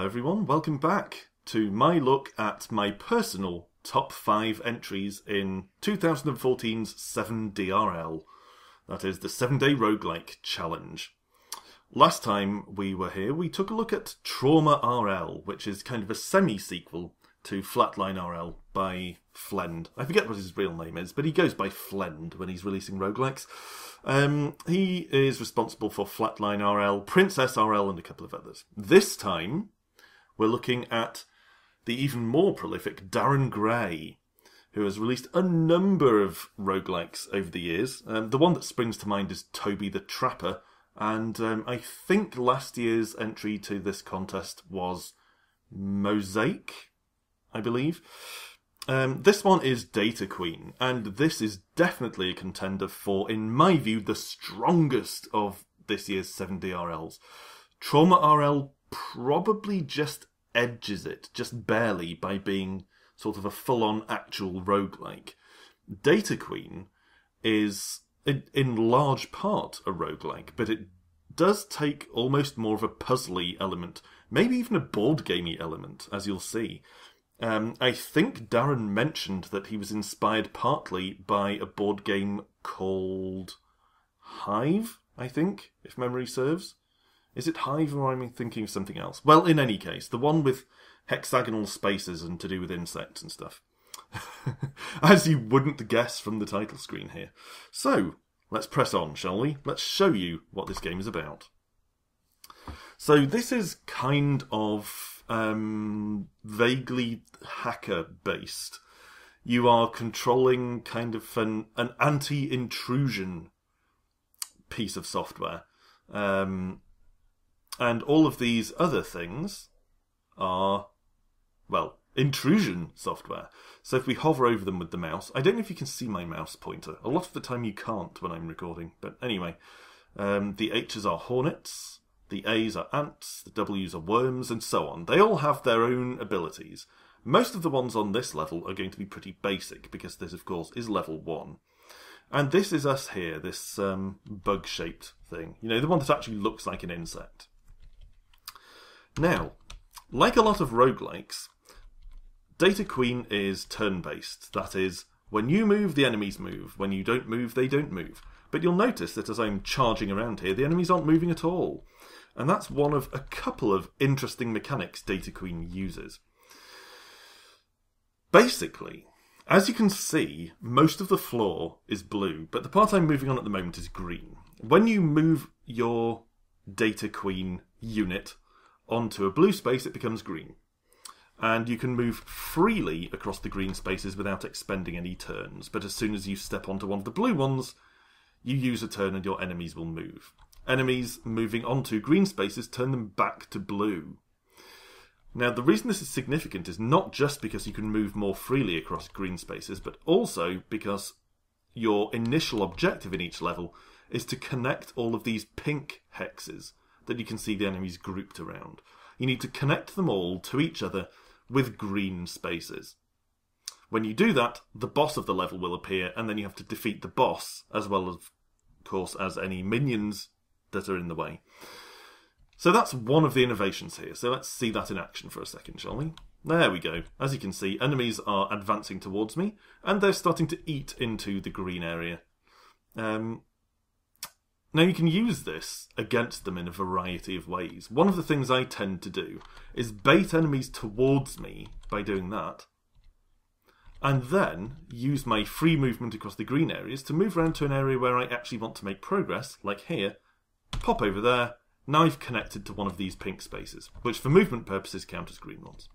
everyone, welcome back to my look at my personal top 5 entries in 2014's 7DRL. That is the 7-Day Roguelike Challenge. Last time we were here, we took a look at Trauma RL, which is kind of a semi-sequel to Flatline RL by Flend. I forget what his real name is, but he goes by Flend when he's releasing roguelikes. He is responsible for Flatline RL, Princess RL, and a couple of others. This time, we're looking at the even more prolific Darren Gray, who has released a number of roguelikes over the years. The one that springs to mind is Toby the Trapper, and I think last year's entry to this contest was Mosaic, I believe. This one is DataQueen, and this is definitely a contender for, in my view, the strongest of this year's 7DRLs. Trauma RL probably just edges it, just barely, by being sort of a full-on actual roguelike. DataQueen is, in large part, a roguelike, but it does take almost more of a puzzly element, maybe even a board gamey element, as you'll see. I think Darren mentioned that he was inspired partly by a board game called Hive, I think, if memory serves. Is it Hive or am I thinking of something else? Well, in any case, the one with hexagonal spaces and to do with insects and stuff. As you wouldn't guess from the title screen here. So, let's press on, shall we? Let's show you what this game is about. So this is kind of vaguely hacker-based. You are controlling kind of an anti-intrusion piece of software. And all of these other things are, well, intrusion software. So if we hover over them with the mouse, I don't know if you can see my mouse pointer. A lot of the time you can't when I'm recording. But anyway, the H's are hornets, the A's are ants, the W's are worms, and so on. They all have their own abilities. Most of the ones on this level are going to be pretty basic, because this, of course, is level 1. And this is us here, this bug-shaped thing. You know, the one that actually looks like an insect. Now, like a lot of roguelikes, DataQueen is turn-based. That is, when you move, the enemies move. When you don't move, they don't move. But you'll notice that as I'm charging around here, the enemies aren't moving at all. And that's one of a couple of interesting mechanics DataQueen uses. Basically, as you can see, most of the floor is blue, but the part I'm moving on at the moment is green. When you move your DataQueen unit onto a blue space, it becomes green. And you can move freely across the green spaces without expending any turns. But as soon as you step onto one of the blue ones, you use a turn and your enemies will move. Enemies moving onto green spaces turn them back to blue. Now, the reason this is significant is not just because you can move more freely across green spaces, but also because your initial objective in each level is to connect all of these pink hexes that you can see the enemies grouped around. You need to connect them all to each other with green spaces. When you do that, the boss of the level will appear, and then you have to defeat the boss, as well as, of course, as any minions that are in the way. So that's one of the innovations here. So let's see that in action for a second, shall we? There we go. As you can see, enemies are advancing towards me, and they're starting to eat into the green area. Now you can use this against them in a variety of ways. One of the things I tend to do is bait enemies towards me by doing that, and then use my free movement across the green areas to move around to an area where I actually want to make progress, like here, pop over there. Now I've connected to one of these pink spaces, which for movement purposes count as green ones.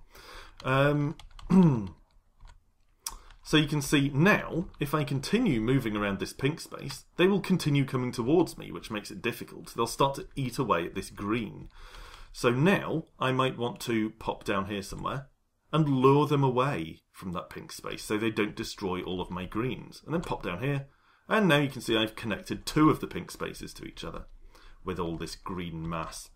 So you can see now, if I continue moving around this pink space, they will continue coming towards me, which makes it difficult. They'll start to eat away at this green. So now I might want to pop down here somewhere and lure them away from that pink space so they don't destroy all of my greens. And then pop down here, and now you can see I've connected 2 of the pink spaces to each other with all this green mass.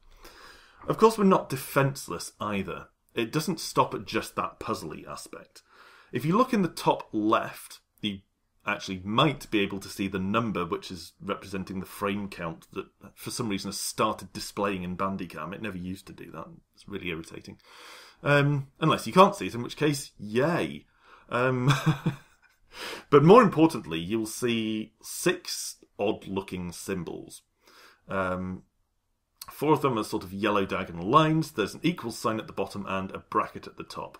Of course, we're not defenceless either. It doesn't stop at just that puzzly aspect. If you look in the top left, the actually might be able to see the number which is representing the frame count that for some reason has started displaying in Bandicam. It never used to do that. It's really irritating. Unless you can't see it, in which case, yay. But more importantly, you'll see 6 odd-looking symbols. 4 of them are sort of yellow diagonal lines. There's an equals sign at the bottom and a bracket at the top.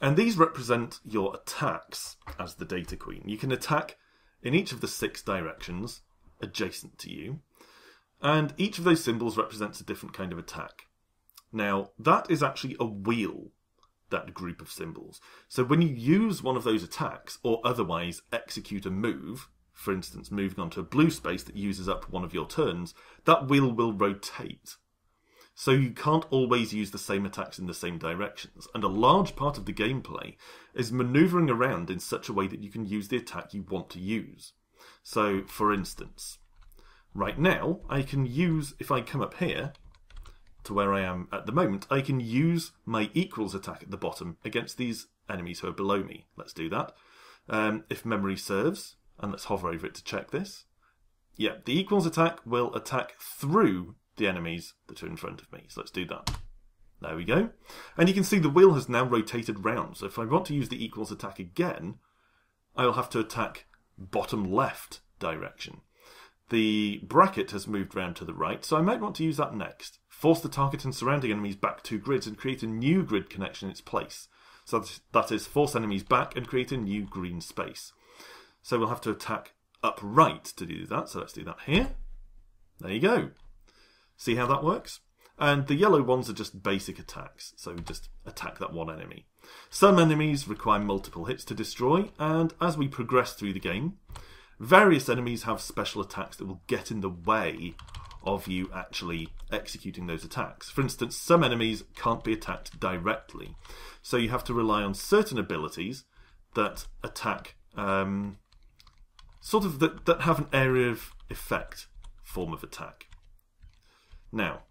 And these represent your attacks as the DataQueen. You can attack in each of the 6 directions adjacent to you. And each of those symbols represents a different kind of attack. Now, that is actually a wheel, that group of symbols. So when you use one of those attacks, or otherwise execute a move, for instance, moving onto a blue space that uses up one of your turns, that wheel will rotate. So you can't always use the same attacks in the same directions. And a large part of the gameplay is manoeuvring around in such a way that you can use the attack you want to use. So, for instance, right now, I can use, if I come up here, to where I am at the moment, I can use my equals attack at the bottom against these enemies who are below me. Let's do that. If memory serves, and let's hover over it to check this. Yeah, the equals attack will attack through the enemies that are in front of me. So let's do that. There we go. And you can see the wheel has now rotated round. So if I want to use the equals attack again, I'll have to attack bottom left direction. The bracket has moved round to the right, so I might want to use that next. Force the target and surrounding enemies back 2 grids and create a new grid connection in its place. So that is force enemies back and create a new green space. So we'll have to attack upright to do that. So let's do that here. There you go. See how that works? And the yellow ones are just basic attacks. So we just attack that one enemy. Some enemies require multiple hits to destroy, and as we progress through the game, various enemies have special attacks that will get in the way of you actually executing those attacks. For instance, some enemies can't be attacked directly, so you have to rely on certain abilities that attack, that have an area of effect form of attack. Now,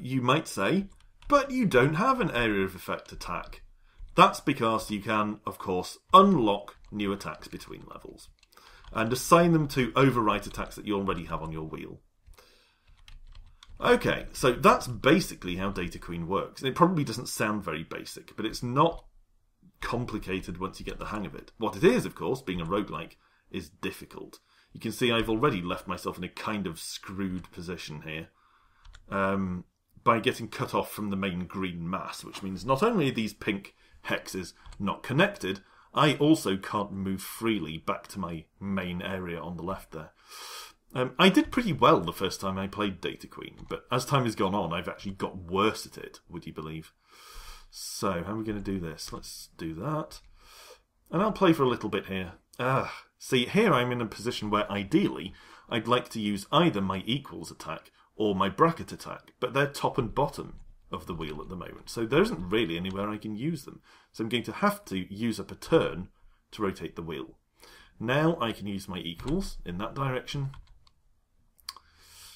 you might say, but you don't have an area of effect attack. That's because you can, of course, unlock new attacks between levels and assign them to overwrite attacks that you already have on your wheel. Okay, so that's basically how DataQueen works. And it probably doesn't sound very basic, but it's not complicated once you get the hang of it. What it is, of course, being a roguelike, is difficult. You can see I've already left myself in a kind of screwed position here by getting cut off from the main green mass, which means not only are these pink hexes not connected, I also can't move freely back to my main area on the left there. I did pretty well the first time I played DataQueen, but as time has gone on, I've actually got worse at it, would you believe? So, how are we going to do this? Let's do that. And I'll play for a little bit here. See, here I'm in a position where ideally I'd like to use either my equals attack or my bracket attack, but they're top and bottom of the wheel at the moment, so there isn't really anywhere I can use them. So I'm going to have to use up a turn to rotate the wheel. Now I can use my equals in that direction,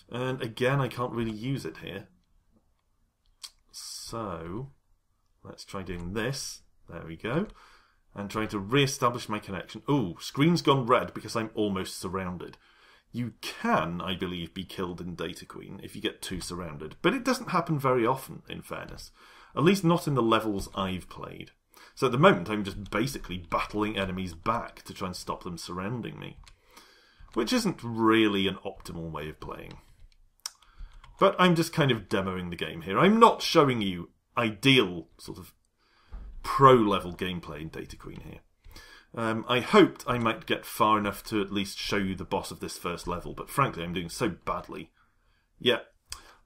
and again I can't really use it here. So let's try doing this. There we go. And trying to re-establish my connection. Ooh, screen's gone red because I'm almost surrounded. You can, I believe, be killed in DataQueen if you get too surrounded, but it doesn't happen very often, in fairness. At least not in the levels I've played. So at the moment, I'm just basically battling enemies back to try and stop them surrounding me, which isn't really an optimal way of playing. But I'm just kind of demoing the game here. I'm not showing you ideal sort of pro-level gameplay in DataQueen here. I hoped I might get far enough to at least show you the boss of this first level, but frankly I'm doing so badly. Yeah.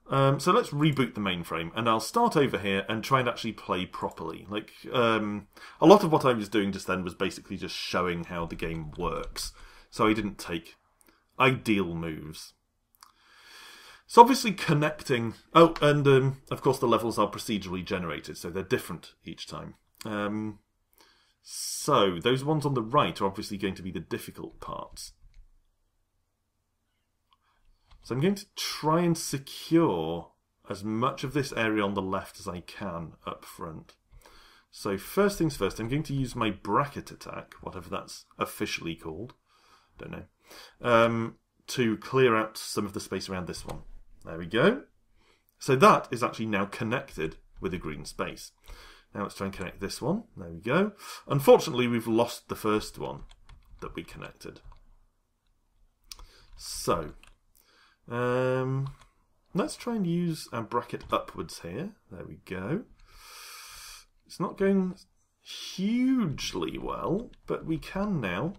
So let's reboot the mainframe, and I'll start over here and try and actually play properly. A lot of what I was doing just then was basically just showing how the game works, so I didn't take ideal moves. So obviously connecting... Oh, and of course the levels are procedurally generated, so they're different each time. So, those ones on the right are obviously going to be the difficult parts. So I'm going to try and secure as much of this area on the left as I can up front. So first things first, I'm going to use my bracket attack, whatever that's officially called, don't know, to clear out some of the space around this one. There we go. So that is actually now connected with a green space. Now let's try and connect this one. There we go. Unfortunately, we've lost the first one that we connected. So, let's try and use our bracket upwards here. There we go. It's not going hugely well, but we can now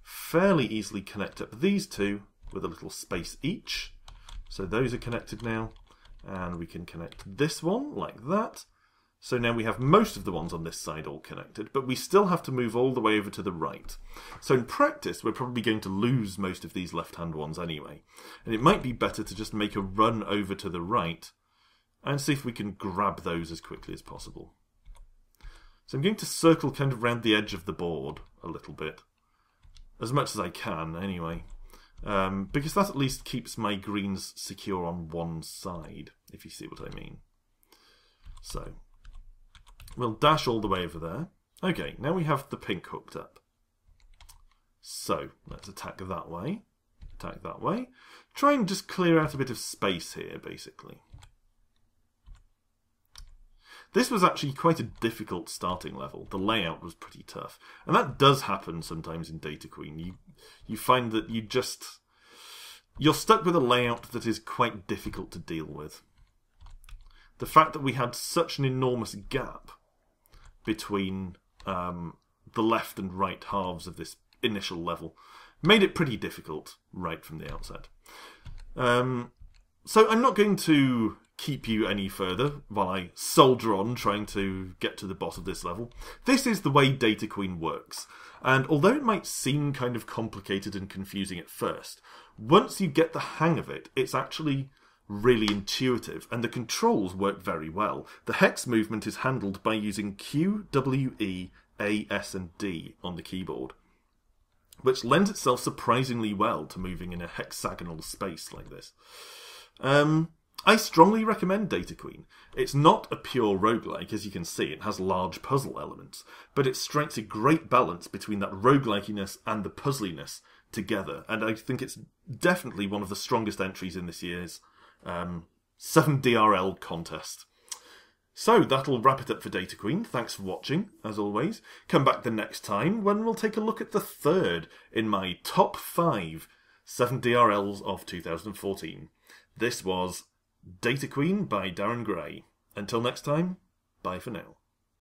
fairly easily connect up these two with a little space each. So those are connected now, and we can connect this one like that. So now we have most of the ones on this side all connected, but we still have to move all the way over to the right. So in practice, we're probably going to lose most of these left-hand ones anyway. And it might be better to just make a run over to the right and see if we can grab those as quickly as possible. So I'm going to circle kind of around the edge of the board a little bit. As much as I can, anyway. Because that at least keeps my greens secure on one side, if you see what I mean. So we'll dash all the way over there. Okay, now we have the pink hooked up. So let's attack that way. Attack that way. Try and just clear out a bit of space here, basically. This was actually quite a difficult starting level. The layout was pretty tough. And that does happen sometimes in DataQueen. You find that you're stuck with a layout that is quite difficult to deal with. The fact that we had such an enormous gap between the left and right halves of this initial level made it pretty difficult right from the outset. So I'm not going to keep you any further while I soldier on trying to get to the boss of this level. This is the way DataQueen works, and although it might seem kind of complicated and confusing at first, once you get the hang of it, it's actually really intuitive, and the controls work very well. The hex movement is handled by using Q, W, E, A, S and D on the keyboard, which lends itself surprisingly well to moving in a hexagonal space like this. I strongly recommend DataQueen. It's not a pure roguelike, as you can see. It has large puzzle elements, but it strikes a great balance between that roguelikiness and the puzzliness together, and I think it's definitely one of the strongest entries in this year's 7DRL contest. So that'll wrap it up for DataQueen. Thanks for watching, as always. Come back the next time when we'll take a look at the third in my top 5 7DRLs of 2014. This was DataQueen by Darren Gray. Until next time, bye for now.